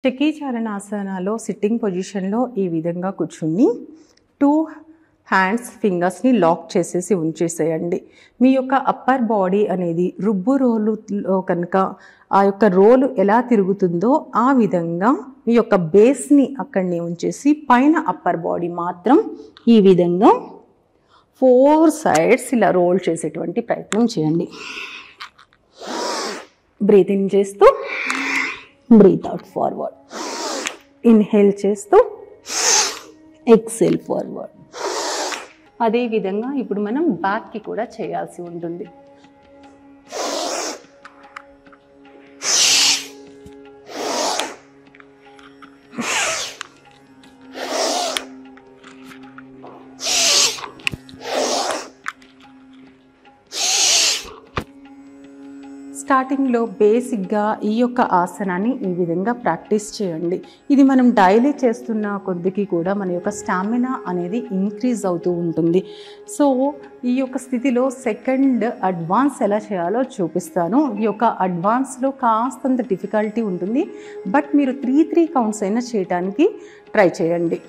చక్రీచారణాసనాలో sitting పొజిషన్లో ఈ విధంగా కూర్చుని 2 హ్యాండ్స్ ఫింగర్స్ని లాక్ చేసేసి ఉంచేసేయండి. మీ యొక్క అప్పర్ బాడీ అనేది రుబ్బు రోలులో కనుక ఆ యొక్క రోలు ఎలా తిరుగుతుందో ఆ విధంగా మీ యొక్క బేస్ని అక్కడనే ఉంచేసి పైన అప్పర్ బాడీ మాత్రం ఈ విధంగా 4 సైడ్స్ ఇలా రోల్ చేసేటువంటి ప్రయత్నం చేయండి. బ్రీత్ ఇన్ చేస్తూ బ్రీత్ అవుట్ ఫార్వర్డ్, ఇన్హేల్ చేస్తూ ఎక్సేల్ ఫార్వర్డ్. అదేవిధంగా ఇప్పుడు మనం బ్యాక్కి కూడా చేయాల్సి ఉంటుంది. స్టార్టింగ్లో బేసిక్గా ఈ యొక్క ఆసనాన్ని ఈ విధంగా ప్రాక్టీస్ చేయండి. ఇది మనం డైలీ చేస్తున్న కొద్దికి కూడా మన యొక్క స్టామినా అనేది ఇంక్రీజ్ అవుతూ ఉంటుంది. సో ఈ యొక్క స్థితిలో సెకండ్ అడ్వాన్స్ ఎలా చేయాలో చూపిస్తాను. ఈ యొక్క అడ్వాన్స్లో కాస్తంత డిఫికల్టీ ఉంటుంది, బట్ మీరు 3 కౌంట్స్ అయినా చేయడానికి ట్రై చేయండి.